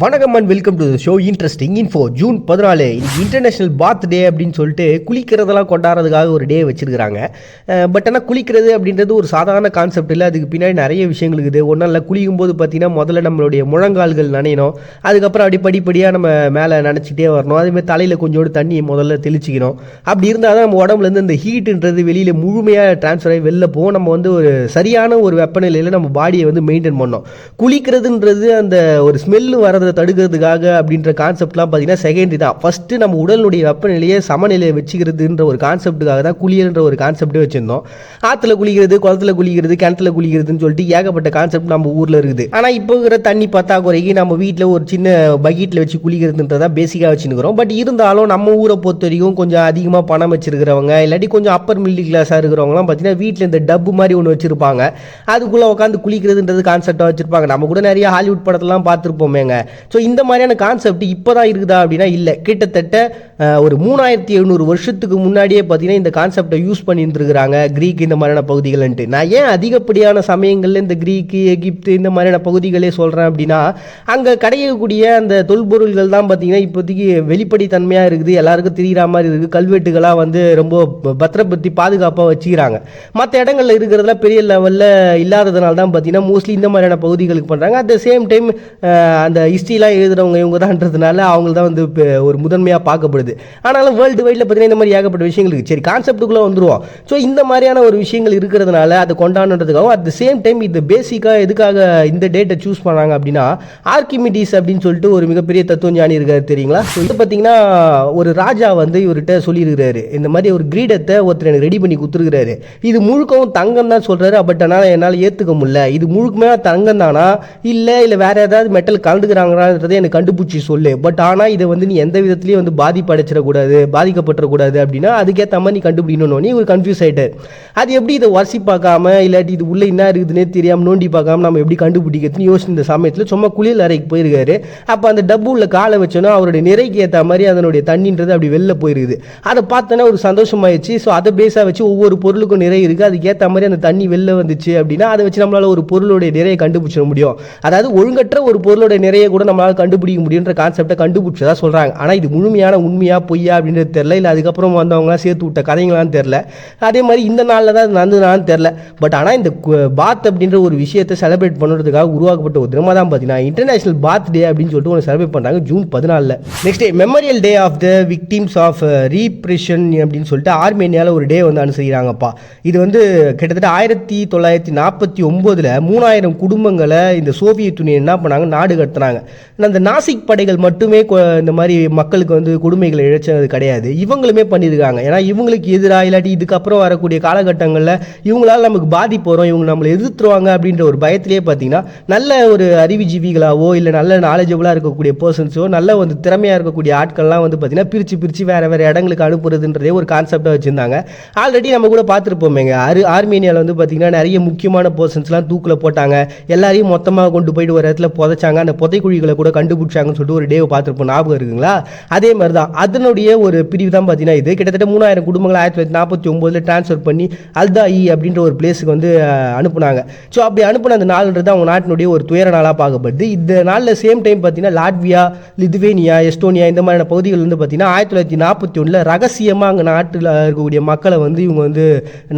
வணக்கம் and welcome to show interesting info. June 14 இன்னைக்கு international பாத் டே அப்படின்னு சொல்லிட்டு குளிக்கிறதெல்லாம் கொண்டாடுறதுக்காக ஒரு டே வச்சிருக்கிறாங்க. பட் ஆனால் குளிக்கிறது அப்படின்றது ஒரு சாதாரண கான்செப்ட் இல்லை, அதுக்கு பின்னாடி நிறைய விஷயங்கள் இருக்குது. ஒன்றும் இல்லை, குளிக்கும் போது பார்த்தீங்கன்னா முதல்ல நம்மளுடைய முழங்கால்கள் நனையணும், அதுக்கப்புறம் அப்படி படிப்படியாக நம்ம மேலே நினச்சிட்டே வரணும். அதேமாதிரி தலையில் கொஞ்சோடு தண்ணியை முதல்ல தெளிச்சிக்கணும். அப்படி இருந்தால் தான் நம்ம உடம்புலேருந்து இந்த ஹீட்டுன்றது வெளியில் முழுமையாக ட்ரான்ஸ்ஃபர் ஆகி வெளில போகும். நம்ம வந்து ஒரு சரியான ஒரு வெப்பநிலையில் நம்ம பாடியை வந்து மெயின்டைன் பண்ணோம். குளிக்கிறதுன்றது அந்த ஒரு ஸ்மெல்லு வரது தடுக்கிறதுக்காக அப்படின்ற கான்செப்ட்லாம் பார்த்தீங்கன்னா செகண்டரி தான். ஃபஸ்ட்டு நம்ம உடலுடைய வெப்பநிலையை சமநிலையை வச்சுக்கிறதுன்ற ஒரு கான்செப்ட்டுக்காக தான் குளியல்ன்ற ஒரு கான்செப்டே வச்சுருந்தோம். ஆற்றுல குளிக்கிறது, குளத்துல குளிக்கிறது, கிணத்துல குளிக்கிறதுன்னு சொல்லிட்டு ஏகப்பட்ட கான்செப்ட் நம்ம ஊரில் இருக்குது. ஆனால் இப்போ இருக்கிற தண்ணி பத்தாக்குறைக்கு நம்ம வீட்டில் ஒரு சின்ன பக்கெட்டில் வச்சு குளிக்கிறதுன்றதான் பேசிக்காக வச்சுருக்கிறோம். பட் இருந்தாலும் நம்ம ஊரை பொறுத்த வரைக்கும் கொஞ்சம் அதிகமாக பணம் வச்சுருக்கிறவங்க, இல்லாட்டி கொஞ்சம் அப்பர் மிடில் கிளாஸாக இருக்கிறவங்களாம் பார்த்தீங்கன்னா வீட்டில் இந்த டப்பு மாதிரி ஒன்று வச்சுருப்பாங்க. அதுக்குள்ளே உட்காந்து குளிக்கிறதுன்றது கான்செப்டாக வச்சுருப்பாங்க. நம்ம கூட நிறைய ஹாலிவுட் படத்தெல்லாம் பார்த்துருப்போமேங்க. ஸோ இந்த மாதிரியான கான்செப்ட் இப்போ தான் இருக்குதா அப்படின்னா இல்லை, கிட்டத்தட்ட ஒரு 3700 வருஷத்துக்கு முன்னாடியே பார்த்தீங்கன்னா இந்த கான்செப்டை யூஸ் பண்ணியிருந்துருக்கிறாங்க கிரீக் இந்த மாதிரியான பகுதிகள்ன்ட்டு. நான் ஏன் அதிகப்படியான சமயங்களில் இந்த கிரீக்கு, எகிப்து இந்த மாதிரியான பகுதிகளே சொல்கிறேன் அப்படின்னா, அங்கே கிடைக்கக்கூடிய அந்த தொல்பொருள்கள் தான் பார்த்தீங்கன்னா இப்போதைக்கு வெளிப்படைத்தன்மையாக இருக்குது, எல்லாருக்கும் தெரிகிற மாதிரி இருக்குது. கல்வெட்டுகளாக வந்து ரொம்ப பத்திரப்படுத்தி பாதுகாப்பாக வச்சுக்கிறாங்க. மற்ற இடங்களில் இருக்கிறதுல பெரிய லெவலில் இல்லாததுனால தான் பார்த்தீங்கன்னா மோஸ்ட்லி இந்த மாதிரியான பகுதிகளுக்கு பண்ணுறாங்க. அட் த சேம் டைம் அந்த ஹிஸ்ட்ரிலாம் எழுதுறவங்க இவங்க தான்ன்றதுனால அவங்க தான் வந்து ஒரு முதன்மையாக பார்க்கப்படுது. ஆனாலும் வேர்ல்டு வைடில் பார்த்தீங்கன்னா இந்த மாதிரி ஏகப்பட்ட விஷயங்கள் இருக்குது. சரி, கான்செப்டுக்குள்ளே வந்துடுவோம். ஸோ இந்த மாதிரியான ஒரு விஷயங்கள் இருக்கிறதுனால அதை கொண்டாடுறதுக்காகவும் அட் த சேம் டைம் இது பேசிக்காக எதுக்காக இந்த டேட்டை சூஸ் பண்ணாங்க அப்படின்னா, ஆர்கிமிடிஸ் அப்படின்னு சொல்லிட்டு ஒரு மிகப்பெரிய தத்துவஞானி இருக்காரு தெரியுங்களா. ஸோ இது பார்த்தீங்கன்னா ஒரு ராஜா வந்து இவர்கிட்ட சொல்லியிருக்கிறாரு, இந்த மாதிரி ஒரு கிரீடத்தை ஒருத்தர் எனக்கு ரெடி பண்ணி கொடுத்துருக்கிறாரு, இது முழுக்கவும் தங்கம் தான் சொல்கிறாரு. பட் ஆனால் என்னால் ஏற்றுக்க முடியல, இது முழுக்கமே தங்கம் தானா இல்லை வேறு ஏதாவது மெட்டல் கலந்துக்கிறாங்கன்றதை எனக்கு கண்டுபிடிச்சி சொல்லு. பட் ஆனால் இதை வந்து நீ எந்த விதத்துலையும் வந்து பாதிப்படைச்சிடக்கூடாது, பாதிக்கப்பட்டுறக்கூடாது அப்படின்னா அதுக்கேற்ற மாதிரி நீ கண்டுபிடிக்கணும். நீ ஒரு கன்ஃபியூஸ் ஆகிட்டு அது எப்படி இதை வரிசை பார்க்காம இல்லாட்டி இது உள்ளே என்ன இருக்குதுன்னே தெரியாமல் நோண்டி பார்க்காம நம்ம எப்படி கண்டுபிடிக்கிறதுன்னு யோசிச்சு இந்த சமயத்தில் சும்மா குளியல் அறைக்கு போயிருக்காரு. அப்போ அந்த டப்பு உள்ள காலை வச்சோன்னா அவருடைய நிறைக்கு ஏற்ற மாதிரி அதனுடைய தண்ணின்றது அப்படி வெளில போயிருக்குது. அதை பார்த்தோன்னா ஒரு சந்தோஷமாயிடுச்சு. ஸோ அதை பேஸாக வச்சு ஒவ்வொரு பொருளுக்கும் நிறை இருக்குது, அதுக்கேற்ற மாதிரி அந்த தண்ணி வெளில வந்துச்சு அப்படின்னா அதை வச்சு நம்மளால் ஒரு பொருளுடைய நிறையை கண்டுபிடிச்சிட முடியும். அதாவது ஒழுங்கற்ற ஒரு பொருளுடைய நிறைய கூட நம்மளால் கண்டுபிடிக்க முடியுன்ற கான்செப்டை கண்டுபிடிச்சதா சொல்கிறாங்க. ஆனால் இது முழுமையான உண்மையா பொய்யா அப்படின்றது தெரில, இல்லை அதுக்கப்புறம் வந்தவங்களாம் சேர்த்து விட்ட கதைங்களான்னு தெரில. அதே மாதிரி இந்த நாளில் தான் அது நடந்ததுனான்னு தெரில. பட் ஆனால் இந்த பாத் அப்படின்ற ஒரு விஷயத்தை செலிப்ரேட் பண்ணுறதுக்காக உருவாக்கப்பட்ட ஒரு தினமாக தான் பார்த்தீங்கன்னா இன்டர்நேஷனல் பாத் டே அப்படின்னு சொல்லிட்டு ஒன்று செலிப்ரேட் பண்ணுறாங்க June 14. Next day memorial day of the victims of repression அப்படின்னு சொல்லிட்டு ஆர்மேனியாவில் ஒரு டே வந்து அனுசரிக்கிறாங்கப்பா. இது வந்து கிட்டத்தட்ட 1949 3000 குடும்பங்களை இந்த சோவியத் யூனியன் என்ன பண்ணாங்க, நாடு கடத்தினாங்க. அந்த நாசிக் படைகள் மட்டுமே இந்த மாதிரி மக்களுக்கு வந்து கொடுமைகளை இழைச்சது கிடையாது, இவங்களுமே பண்ணியிருக்காங்க. ஏன்னா இவங்களுக்கு எதிராக இல்லாட்டி இதுக்கப்புறம் வரக்கூடிய காலகட்டங்களில் இவங்களால் நமக்கு பாதிப்பு வரும், இவங்க நம்மளை எதிர்த்துருவாங்க அப்படின்ற ஒரு பயத்திலே பார்த்தீங்கன்னா நல்ல ஒரு அறிவுஜீவிகளாவோ இல்லை நல்ல நாலேஜபிளாக இருக்கக்கூடிய பர்சன்ஸோ நல்ல வந்து திறமையாக இருக்கக்கூடிய ஆட்கள்லாம் வந்து பார்த்தீங்கன்னா பிரித்து வேறு இடங்களுக்கு அனுப்புறதுன்றதே ஒரு கான்செப்டாக வச்சுருந்தாங்க. ஆல்ரெடி நம்ம கூட பார்த்துருப்போமேங்க, ஆர்மேனியாவில் வந்து பார்த்தீங்கன்னா நிறைய முக்கியமான பர்சன்ஸ்லாம் தூக்கில் போட்டாங்க, எல்லாரையும் மொத்தமாக கொண்டு போயிட்டு ஒரு இடத்துல புதைச்சாங்க, அந்த புதைக்குழிகளை கூட கண்டுபிடிச்சாங்கன்னு சொல்லிட்டு ஒரு டேவை பார்த்துருப்போம், ஞாபகம் இருக்குங்களா? அதே மாதிரி தான் அதனுடைய ஒரு பிரிவு தான் பார்த்தீங்கன்னா இது. கிட்டத்தட்ட 3000 குடும்பங்களை 1949 டிரான்ஸ்ஃபர் பண்ணி அல்தாயி அப்படின்ற ஒரு பிளேஸுக்கு வந்து அனுப்புனாங்க. ஸோ அப்படி அனுப்புன அந்த நாள்ன்றது அவங்க நாட்டினுடைய ஒரு துயர நாளாக பார்க்கப்படுது. இந்த நாளில் சேம் டைம் பார்த்தீங்கன்னா லாட்வியா, லிதுவேனியா, எஸ்டோனியா இந்த மாதிரியான பகுதிகள் வந்து பார்த்தீங்கன்னா 1941 ரகசியமாக அங்கே நாட்டில் இருக்கக்கூடிய மக்களை வந்து இவங்க வந்து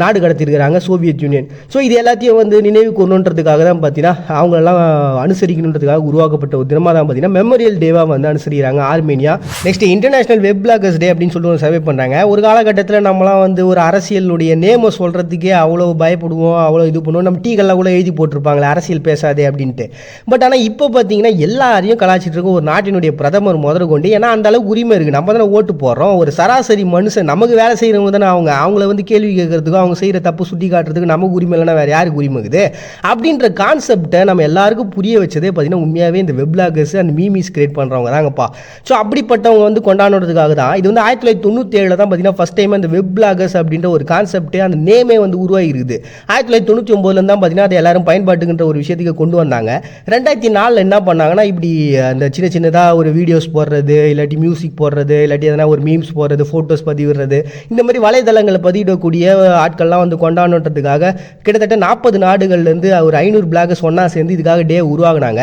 நாடு கடத்திருக்கிறாங்க சோவியத் யூனியன். ஸோ இது எல்லாத்தையும் வந்து நினைவு கூறணுன்றதுக்காக தான் பார்த்தீங்கன்னா அவங்களெல்லாம் அனுசரிக்கணுன்றதுக்காக உருவாக்கப்பட்ட ஒரு தினமாக தான் பார்த்தீங்கன்னா மெமோரியல் டேவாக வந்து அனுசரிக்கிறாங்க Armenia. Next international web bloggers day அப்படின்னு சொல்லிட்டு ஒரு சர்வே பண்ணுறாங்க. ஒரு காலகட்டத்தில் நம்மளாம் வந்து ஒரு அரசியலுடைய நேமை சொல்கிறதுக்கே அவ்வளோ பயப்படுவோம், அவ்வளோ இது பண்ணுவோம். நம்ம டீக்கெல்லாம் கூட எழுதி போட்டிருப்பாங்களே அரசியல் பேசாதே அப்படின்ட்டு. பட் ஆனால் இப்போ பார்த்தீங்கன்னா எல்லாரையும் கலாச்சிட்டு இருக்க ஒரு நாட்டினுடைய பிரதமர் முதற்கொண்டு, ஏன்னா அந்த அளவுக்கு உரிமை இருக்குது, நம்ம தானே ஓட்டு போடுறோம். ஒரு சராசரி மனுஷன் நமக்கு வேலை செய்கிறவங்க தானே அவங்கள வந்து கேள்வி கேட்கறதுக்கும் அவங்க செய்கிற தப்பு சுட்டி காட்டுறதுக்கு நமக்கு உரிமை இல்லைன்னா வேறு யாருக்கு உரிமை இருக்குது அப்படின்ற கான்செப்டை நம்ம எல்லாருக்கும் புரிய வச்சதே பார்த்தீங்கன்னா உண்மையாகவே இந்த web bloggers and memes create பண்ணுறவங்க தாங்கப்பா. ஸோ அப்படிப்பட்டவங்க வந்து கொண்டாடுறதுக்காக தான் இது வந்து 1997 தான் பார்த்தீங்கன்னா ஃபஸ்ட் டைம் அந்த வெப் பிளாகர்ஸ் அப்படின்ற ஒரு கான்செப்டே அந்த நேமே வந்து உருவாகி இருக்குது. 1999 தான் பார்த்தீங்கன்னா அதை எல்லாரும் பயன்பாட்டுக்கின்ற ஒரு விஷயத்துக்கு கொண்டு வந்தாங்க. 2004 என்ன பண்ணாங்கன்னா இப்படி அந்த சின்னதாக ஒரு வீடியோஸ் போடுறது, இல்லாட்டி மியூசிக் போடுறது, இல்லாட்டி எதனா ஒரு மீம்ஸ் போடுறது, ஃபோட்டோஸ் பதிவிடுறது, இந்த மாதிரி வலைதளங்களை பதிவிடக்கூடிய ஆட்கள்லாம் வந்து கொண்டாடுன்றதுக்காக கிட்டத்தட்ட 40 நாடுகள்லேருந்து ஒரு 500 பிளாகர்ஸ் ஒன்றா சேர்ந்து இதுக்காக டே உருவாகினாங்க.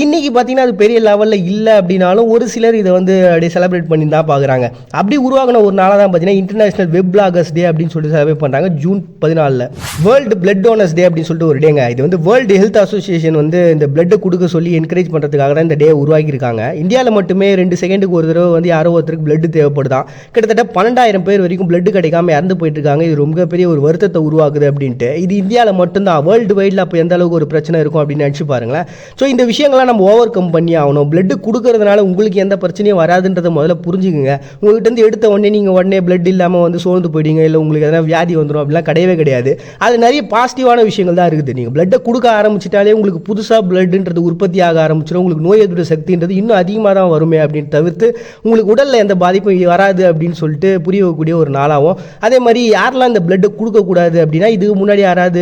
இன்றைக்கி பார்த்தீங்கன்னா பார்த்தீங்கன்னா அது பெரிய லெவலில் இல்லை அப்படின்னாலும் ஒரு சிலர் இதை வந்து அப்படியே செலிப்ரேட் பண்ணி தான் பார்க்குறாங்க. அப்படி உருவாகின ஒரு நாளாக தான் பார்த்தீங்கன்னா இன்டர்நேஷனல் வெப் பிளாகர்ஸ் டே அப்படின்னு சொல்லிட்டு செலிப்ரேட் பண்ணுறாங்க ஜூன் 14. வேர்ல்டு பிளட் டோனர்ஸ் டே அப்படின்னு சொல்லிட்டு ஒரு டேங்க. இது வந்து வேர்ல்டு ஹெல்த் அசோசியேஷன் வந்து இந்த பிளட்டை கொடுக்க சொல்லி என்கரேஜ் பண்ணுறதுக்காக தான் இந்த டே உருவாக்கியிருக்காங்க. இந்தியாவில் மட்டுமே 2 செகண்டுக்கு ஒரு தடவை வந்து யாரோ ஒருத்தருக்கு பிளட் தேவைப்படுதான். கிட்டத்தட்ட 12,000 பேர் வரைக்கும் பிளட் கிடைக்காம இறந்து போயிட்டு இருக்காங்க. இது ரொம்ப பெரிய ஒரு வருத்தத்தை உருவாக்குது அப்படின்ட்டு. இது இந்தியாவில் மட்டும்தான். வேர்ல்டு வைடில் அப்போ எந்த அளவுக்கு ஒரு பிரச்சனை இருக்கும் அப்படின்னு நினச்சி பாருங்களேன். ஸோ இந்த விஷயங்கள்லாம் நம்ம ஓவர் கம் பண்ணி ஆகணும். பிளட் கொடுக்கறதுனால உங்களுக்கு எந்த பிரச்சனையும் வராதுன்றதை முதல்ல புரிஞ்சுக்குங்க. உங்கள்கிட்ட இருந்து எடுத்த உடனே நீங்கள் உடனே பிளட் இல்லாமல் வந்து சோர்ந்து போயிடுங்க, இல்லை உங்களுக்கு எதனா வியாதி வந்துடும் அப்படிலாம் கிடையவே கிடையாது. அது நிறைய பாசிட்டிவான விஷயங்கள் தான் இருக்குது. நீங்கள் பிளட்டை கொடுக்க ஆரம்பிச்சிட்டாலே உங்களுக்கு புதுசாக பிளட்ன்றது உற்பத்தி ஆக ஆரம்பிச்சிடும். உங்களுக்கு நோய் எதிர்ப்பு சக்தின்றது இன்னும் அதிகமாக தான் வருமே அப்படின்னு தவிர்த்து உங்களுக்கு உடலில் எந்த பாதிப்பும் வராது அப்படின்னு சொல்லிட்டு புரிய வைக்கக்கூடிய ஒரு நாளாகும். அதே மாதிரி யாரெல்லாம் இந்த பிளட்டை கொடுக்கக்கூடாது அப்படின்னா, இதுக்கு முன்னாடி யாராவது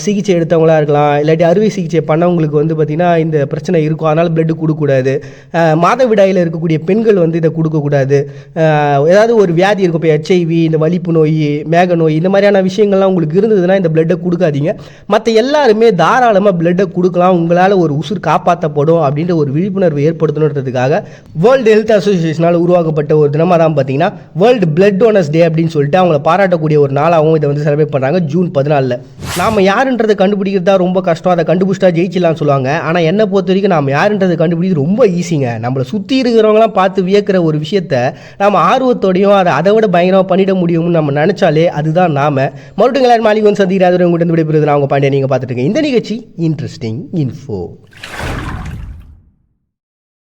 சிகிச்சை எடுத்தவங்களா இருக்கலாம், இல்லாட்டி அறுவை சிகிச்சை பண்ணவங்களுக்கு வந்து பார்த்திங்கன்னா இந்த பிரச்சனை இருக்கும். அதனால் பிளட்டு கொடுக்கக்கூடாது. மாதவிடாயில் இருக்கக்கூடிய பெண்கள் வந்து இதை கொடுக்கக்கூடாது. ஏதாவது ஒரு வியாதி இருக்கும், இப்போ HIV, இந்த வலிப்பு நோய், மேக நோய், இந்த மாதிரியான விஷயங்கள்லாம் உங்களுக்கு இருந்ததுன்னா இந்த பிளட்டை கொடுக்காதீங்க. மற்ற எல்லாருமே தாராளமாக பிளட்டை கொடுக்கலாம், உங்களால் ஒரு உசுர் காப்பாற்றப்படும் அப்படின்ற ஒரு விழிப்புணர்வு ஏற்படுத்தணுன்றதுக்காக வேர்ல்டு ஹெல்த் அசோசியேஷனால் உருவாக்கப்பட்ட ஒரு தினமாக தான் பார்த்தீங்கன்னா வேர்ல்டு பிளட் டோனர்ஸ் டே அப்படின்னு சொல்லிட்டு அவங்கள பாராட்டக்கூடிய ஒரு நாளாகவும் இதை வந்து செலிப்ரேட் பண்ணுறாங்க ஜூன் 14. நாம் யாருன்றதை கண்டுபிடிக்கிறதா ரொம்ப கஷ்டம், அதை கண்டுபிடிச்சிட்டா ஜெயிச்சிடலாம்னு சொல்லுவாங்க. ஆனால் என்னை பொறுத்த வரைக்கும் நாம் யாருன்றதை கண்டுபிடிக்கிறது ரொம்ப ஈஸிங்க. நம்மளை சுற்றி இருக்கிறவங்களாம் பார்த்து வியக்கிற ஒரு விஷயத்த நாம் ஆர்வத்தோடையும் அதை விட பயங்கரமாக பண்ணிட முடியும்னு நம்ம நினச்சாலே அதுதான் நாம. மறுபடியும் எல்லாரும் மாலிகன் சந்திக்கிறாரு உங்கள்கிட்ட விடைபெறுவது நான் உங்கள் பாண்டியா. நீங்கள் பார்த்துட்டு இருக்கீங்க இந்த நிகழ்ச்சி இன்ட்ரெஸ்டிங் இன்ஃபோ.